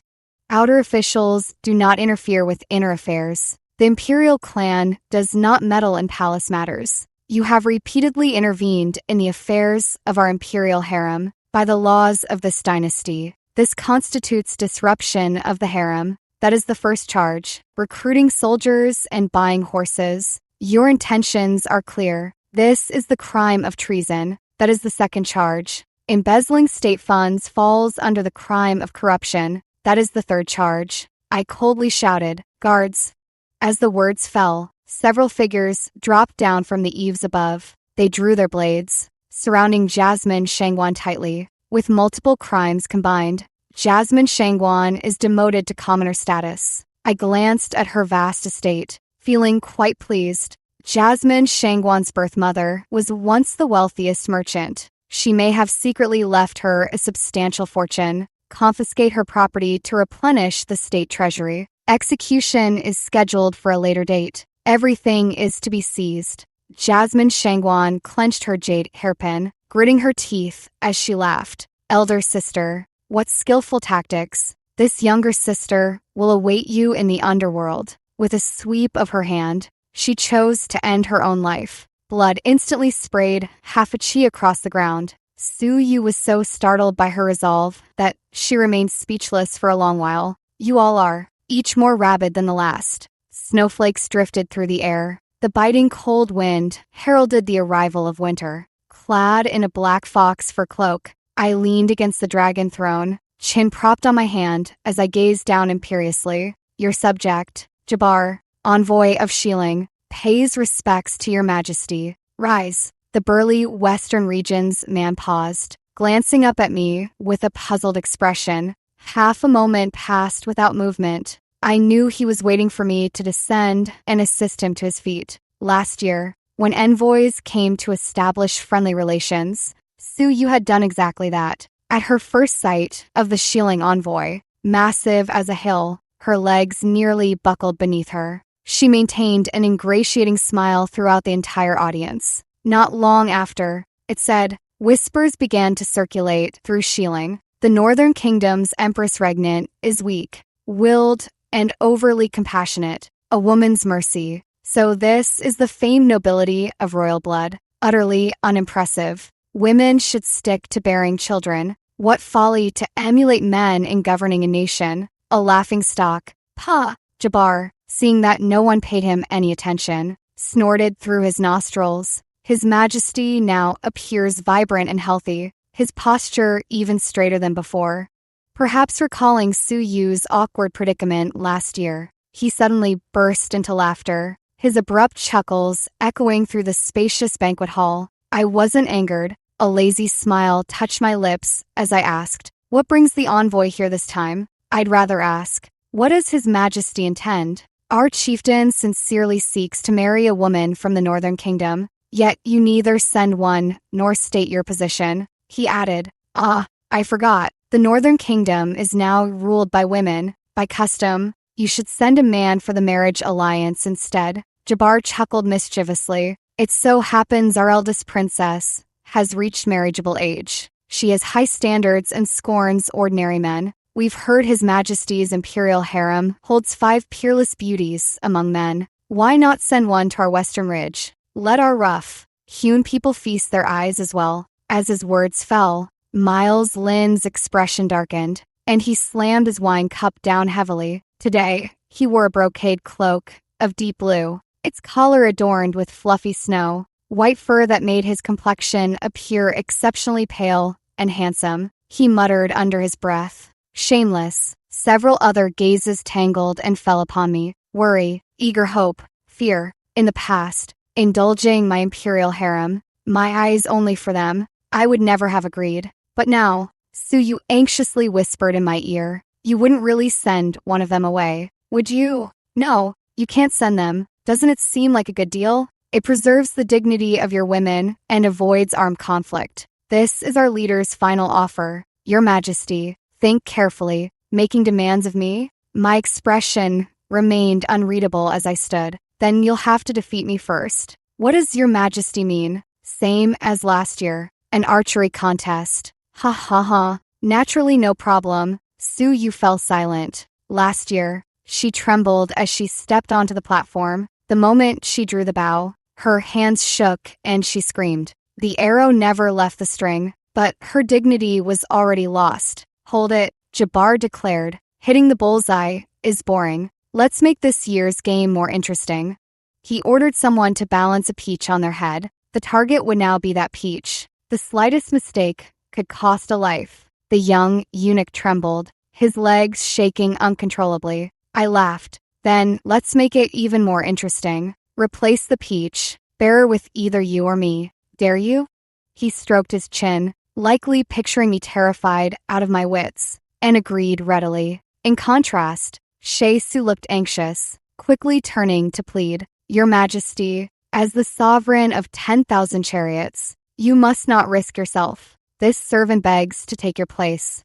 Outer officials do not interfere with inner affairs. The imperial clan does not meddle in palace matters. You have repeatedly intervened in the affairs of our imperial harem by the laws of this dynasty. This constitutes disruption of the harem. That is the first charge. Recruiting soldiers and buying horses. Your intentions are clear. This is the crime of treason. That is the second charge. Embezzling state funds falls under the crime of corruption. That is the third charge. I coldly shouted, Guards. As the words fell, several figures dropped down from the eaves above. They drew their blades, surrounding Jasmine Shangwan tightly. With multiple crimes combined, Jasmine Shangwan is demoted to commoner status. I glanced at her vast estate, feeling quite pleased. Jasmine Shangwan's birth mother was once the wealthiest merchant. She may have secretly left her a substantial fortune, confiscate her property to replenish the state treasury. Execution is scheduled for a later date. Everything is to be seized. Jasmine Shangwan clenched her jade hairpin, gritting her teeth as she laughed. Elder sister, what skillful tactics. This younger sister will await you in the underworld. With a sweep of her hand, she chose to end her own life. Blood instantly sprayed half a chi across the ground. Su Yu was so startled by her resolve that she remained speechless for a long while. You all are, each more rabid than the last. Snowflakes drifted through the air. The biting cold wind heralded the arrival of winter. Clad in a black fox fur cloak, I leaned against the dragon throne, chin propped on my hand as I gazed down imperiously. Your subject, Jabbar, envoy of Shilling, pays respects to your majesty. Rise. The burly western region's man paused, glancing up at me with a puzzled expression. Half a moment passed without movement. I knew he was waiting for me to descend and assist him to his feet. Last year, when envoys came to establish friendly relations, Su Yu had done exactly that. At her first sight of the Shilling envoy, massive as a hill, her legs nearly buckled beneath her. She maintained an ingratiating smile throughout the entire audience. Not long after, it said, whispers began to circulate through Shieling. The Northern Kingdom's Empress regnant is weak, willed, and overly compassionate, a woman's mercy. So this is the famed nobility of royal blood, utterly unimpressive. Women should stick to bearing children. What folly to emulate men in governing a nation. A laughingstock. Pah! Jabbar, seeing that no one paid him any attention, snorted through his nostrils. His Majesty now appears vibrant and healthy, his posture even straighter than before. Perhaps recalling Su Yu's awkward predicament last year, he suddenly burst into laughter, his abrupt chuckles echoing through the spacious banquet hall. I wasn't angered. A lazy smile touched my lips as I asked, "What brings the envoy here this time?" I'd rather ask, "What does His Majesty intend?" Our chieftain sincerely seeks to marry a woman from the Northern Kingdom, yet you neither send one nor state your position. He added, I forgot. The Northern Kingdom is now ruled by women. By custom, you should send a man for the marriage alliance instead." Jabbar chuckled mischievously. "It so happens our eldest princess has reached marriageable age. She has high standards and scorns ordinary men. We've heard His Majesty's imperial harem holds 5 peerless beauties among men. Why not send one to our western ridge? Let our rough, hewn people feast their eyes as well." As his words fell, Miles Lynn's expression darkened, and he slammed his wine cup down heavily. Today, he wore a brocade cloak of deep blue, its collar adorned with fluffy snow, white fur that made his complexion appear exceptionally pale and handsome. He muttered under his breath, "Shameless." Several other gazes tangled and fell upon me. Worry, eager hope, fear. In the past, indulging my imperial harem, my eyes only for them, I would never have agreed. But now, Su Yu anxiously whispered in my ear, "You wouldn't really send one of them away, would you?" "No, you can't send them. Doesn't it seem like a good deal? It preserves the dignity of your women and avoids armed conflict. This is our leader's final offer. Your Majesty, think carefully. Making demands of me?" My expression remained unreadable as I stood. "Then you'll have to defeat me first." "What does Your Majesty mean?" "Same as last year. An archery contest." "Ha ha ha. Naturally no problem." Su Yu fell silent. "Last year." She trembled as she stepped onto the platform. The moment she drew the bow, her hands shook and she screamed. The arrow never left the string, but her dignity was already lost. "Hold it," Jabbar declared. "Hitting the bullseye is boring. Let's make this year's game more interesting." He ordered someone to balance a peach on their head. The target would now be that peach. The slightest mistake could cost a life. The young eunuch trembled, his legs shaking uncontrollably. I laughed. "Then let's make it even more interesting. Replace the peach. Bear her with either you or me. Dare you?" He stroked his chin, likely picturing me terrified out of my wits, and agreed readily. In contrast, Shai Su looked anxious, quickly turning to plead, "Your Majesty, as the sovereign of 10,000 chariots, you must not risk yourself. This servant begs to take your place."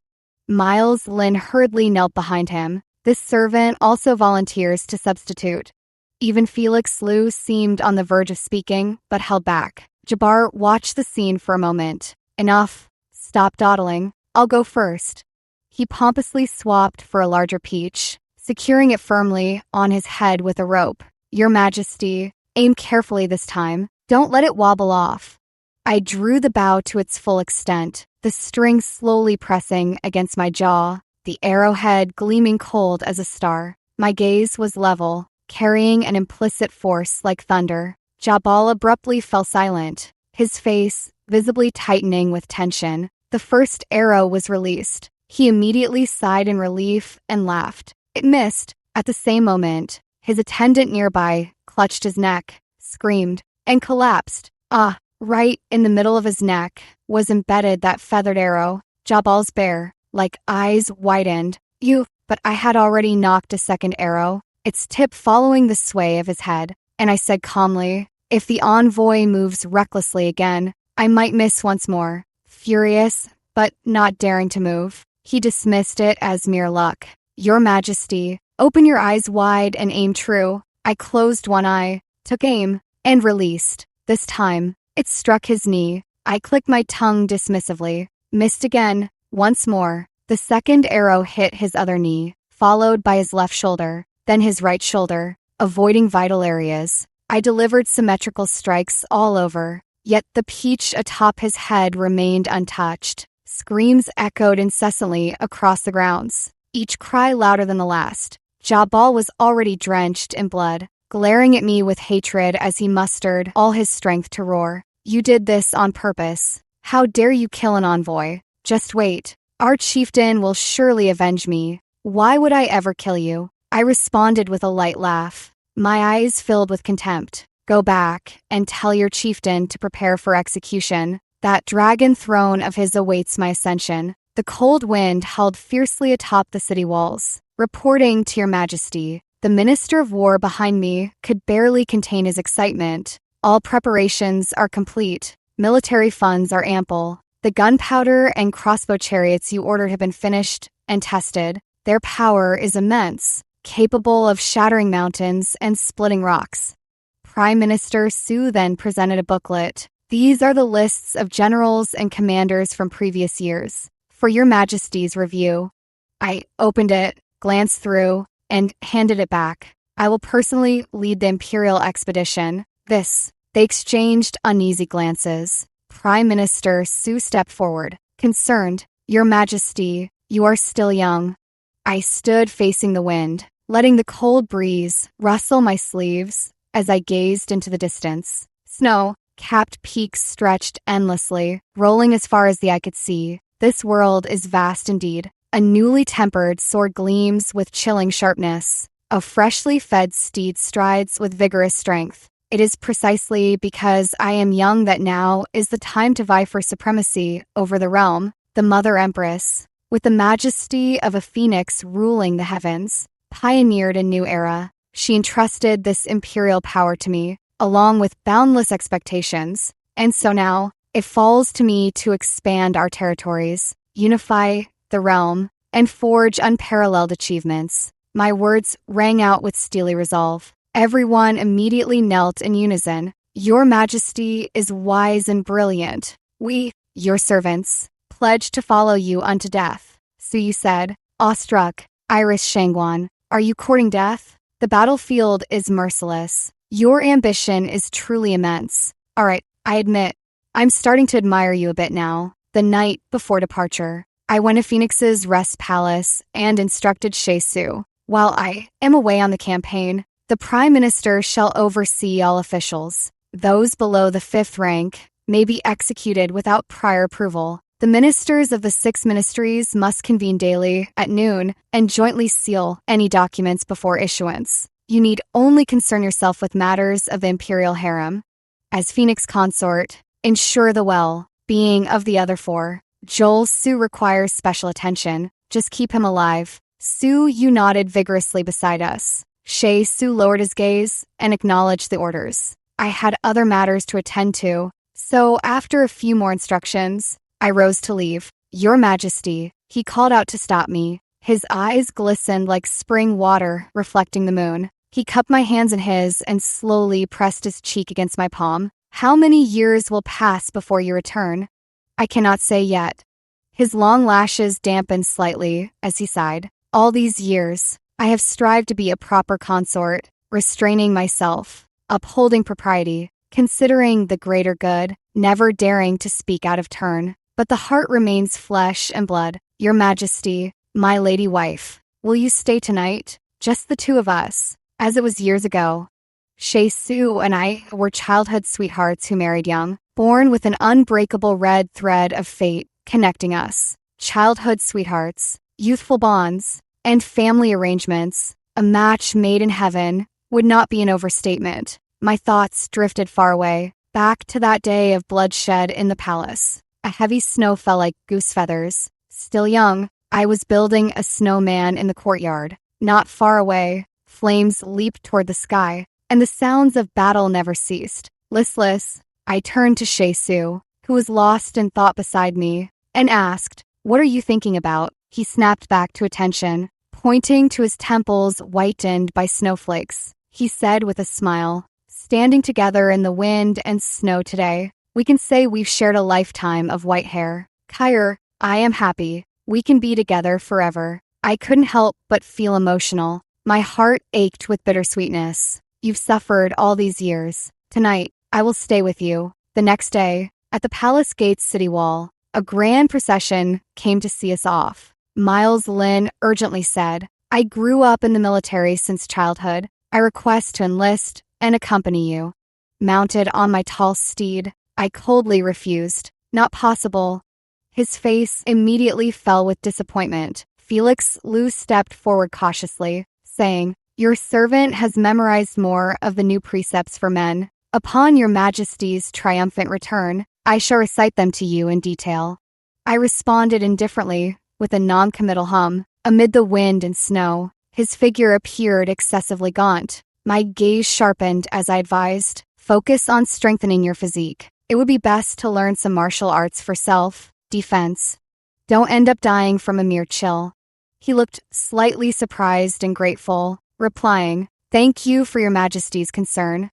Miles Lynn hurriedly knelt behind him. This servant also volunteers to substitute. Even Felix Liu seemed on the verge of speaking, but held back. Jabbar watched the scene for a moment. "Enough. Stop dawdling. I'll go first." He pompously swapped for a larger peach, securing it firmly on his head with a rope. "Your Majesty, aim carefully this time. Don't let it wobble off." I drew the bow to its full extent, the string slowly pressing against my jaw, the arrowhead gleaming cold as a star. My gaze was level, carrying an implicit force like thunder. Jabal abruptly fell silent, his face visibly tightening with tension. The first arrow was released. He immediately sighed in relief and laughed. It missed. At the same moment, his attendant nearby clutched his neck, screamed, and collapsed. Right in the middle of his neck was embedded that feathered arrow. Jabal's bare, like eyes widened. But I had already knocked a second arrow, its tip following the sway of his head, and I said calmly, "If the envoy moves recklessly again, I might miss once more." Furious, but not daring to move, He dismissed it as mere luck. Your Majesty, open your eyes wide and aim true. I closed one eye, took aim, and released. This time, it struck his knee. I clicked my tongue dismissively. Missed again. Once more. The second arrow hit his other knee, followed by his left shoulder, then his right shoulder, avoiding vital areas. I delivered symmetrical strikes all over, yet the peach atop his head remained untouched. Screams echoed incessantly across the grounds, each cry louder than the last. Jabal was already drenched in blood, glaring at me with hatred as he mustered all his strength to roar. You did this on purpose. How dare you kill an envoy? Just wait. Our chieftain will surely avenge me. Why would I ever kill you? I responded with a light laugh, my eyes filled with contempt. Go back and tell your chieftain to prepare for execution. That dragon throne of his awaits my ascension. The cold wind howled fiercely atop the city walls. Reporting to your Majesty, the Minister of War behind me could barely contain his excitement. All preparations are complete. Military funds are ample. The gunpowder and crossbow chariots you ordered have been finished and tested. Their power is immense, capable of shattering mountains and splitting rocks. Prime Minister Su then presented a booklet. These are the lists of generals and commanders from previous years, for your Majesty's review. I opened it, glanced through, and handed it back. I will personally lead the Imperial expedition. They exchanged uneasy glances. Prime Minister Su stepped forward, concerned. Your Majesty, you are still young. I stood facing the wind, letting the cold breeze rustle my sleeves as I gazed into the distance. Snow-capped peaks stretched endlessly, rolling as far as the eye could see. This world is vast indeed. A newly tempered sword gleams with chilling sharpness. A freshly fed steed strides with vigorous strength. It is precisely because I am young that now is the time to vie for supremacy over the realm. The Mother Empress, with the majesty of a phoenix ruling the heavens, pioneered a new era. She entrusted this imperial power to me, along with boundless expectations. And so now, it falls to me to expand our territories, unify the realm, and forge unparalleled achievements. My words rang out with steely resolve. Everyone immediately knelt in unison. Your Majesty is wise and brilliant. We, your servants, pledge to follow you unto death. Suyi said, awestruck. Iris Shangwan, are you courting death? The battlefield is merciless. Your ambition is truly immense. All right, I admit, I'm starting to admire you a bit now. The night before departure, I went to Phoenix's rest palace and instructed Shai Su. While I am away on the campaign, the Prime Minister shall oversee all officials. Those below the 5th rank may be executed without prior approval. The ministers of the 6 ministries must convene daily at noon and jointly seal any documents before issuance. You need only concern yourself with matters of the imperial harem. As Phoenix consort, ensure the well-being of the other 4. Joel Su requires special attention. Just keep him alive. Su, you nodded vigorously beside us. Shai Su lowered his gaze and acknowledged the orders. I had other matters to attend to, so after a few more instructions, I rose to leave. Your Majesty, he called out to stop me. His eyes glistened like spring water reflecting the moon. He cupped my hands in his and slowly pressed his cheek against my palm. How many years will pass before you return? I cannot say yet. His long lashes dampened slightly as he sighed. All these years, I have strived to be a proper consort, restraining myself, upholding propriety, considering the greater good, never daring to speak out of turn. But the heart remains flesh and blood. Your Majesty, my lady wife, will you stay tonight? Just the 2 of us, as it was years ago. Shai Su and I were childhood sweethearts who married young, born with an unbreakable red thread of fate connecting us. Childhood sweethearts, youthful bonds, and family arrangements, a match made in heaven, would not be an overstatement. My thoughts drifted far away, back to that day of bloodshed in the palace. A heavy snow fell like goose feathers. Still young, I was building a snowman in the courtyard. Not far away, flames leaped toward the sky, and the sounds of battle never ceased. Listless, I turned to Shai Su, who was lost in thought beside me, and asked, "What are you thinking about?" He snapped back to attention, pointing to his temples whitened by snowflakes. He said with a smile, "Standing together in the wind and snow today, we can say we've shared a lifetime of white hair. Kyre, I am happy. We can be together forever." I couldn't help but feel emotional. My heart ached with bittersweetness. "You've suffered all these years. Tonight, I will stay with you." The next day, at the palace gate's city wall, a grand procession came to see us off. Miles Lynn urgently said, "I grew up in the military since childhood. I request to enlist and accompany you." Mounted on my tall steed, I coldly refused. "Not possible." His face immediately fell with disappointment. Felix Lou stepped forward cautiously, saying, "Your servant has memorized more of the new precepts for men. Upon your majesty's triumphant return, I shall recite them to you in detail." I responded indifferently, with a non-committal hum. Amid the wind and snow, his figure appeared excessively gaunt. My gaze sharpened as I advised, "Focus on strengthening your physique. It would be best to learn some martial arts for self-defense. Don't end up dying from a mere chill." He looked slightly surprised and grateful, replying, "Thank you for your majesty's concern."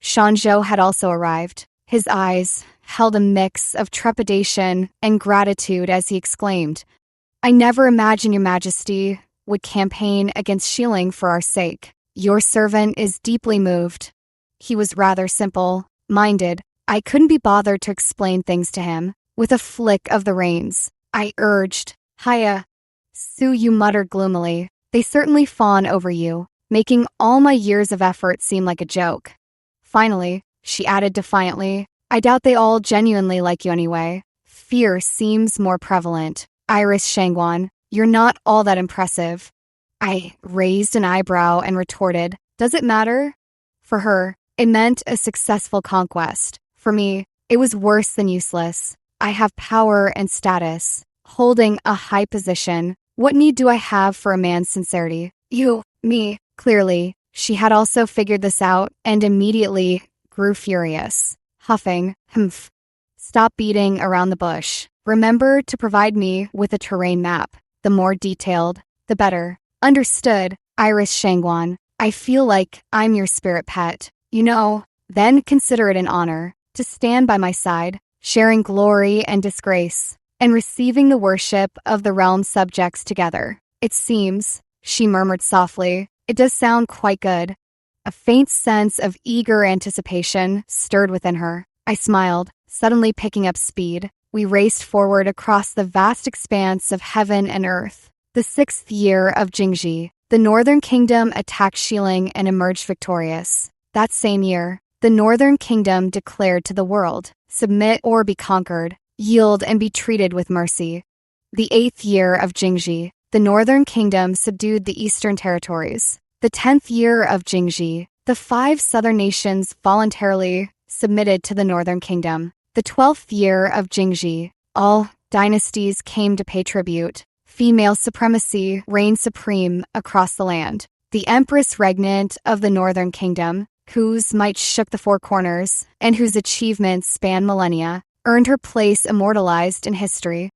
Shanzhou had also arrived. His eyes held a mix of trepidation and gratitude as he exclaimed, "I never imagined your majesty would campaign against Shilling for our sake. Your servant is deeply moved." He was rather simple-minded. I couldn't be bothered to explain things to him. With a flick of the reins, I urged, "Hiya." "Su," you muttered gloomily. "They certainly fawn over you, making all my years of effort seem like a joke." Finally, she added defiantly, "I doubt they all genuinely like you anyway. Fear seems more prevalent." "Iris Shangwan, you're not all that impressive." I raised an eyebrow and retorted, "Does it matter?" For her, it meant a successful conquest. For me, it was worse than useless. I have power and status, holding a high position. What need do I have for a man's sincerity? Me. Clearly, she had also figured this out and immediately grew furious, huffing, "Humph. Stop beating around the bush. Remember to provide me with a terrain map. The more detailed, the better." "Understood, Iris Shangwan. I feel like I'm your spirit pet. Then consider it an honor to stand by my side, sharing glory and disgrace, and receiving the worship of the realm's subjects together." "It seems," she murmured softly, "it does sound quite good." A faint sense of eager anticipation stirred within her. I smiled, suddenly picking up speed. We raced forward across the vast expanse of heaven and earth. The 6th year of Jingji, the Northern Kingdom attacked Shilling and emerged victorious. That same year, the Northern Kingdom declared to the world, "Submit or be conquered. Yield and be treated with mercy." The 8th year of Jingji, the Northern Kingdom subdued the Eastern territories. The 10th year of Jingji, the 5 southern nations voluntarily submitted to the Northern Kingdom. The 12th year of Jingji, all dynasties came to pay tribute. Female supremacy reigned supreme across the land. The Empress regnant of the Northern Kingdom, whose might shook the 4 corners, and whose achievements spanned millennia, earned her place immortalized in history.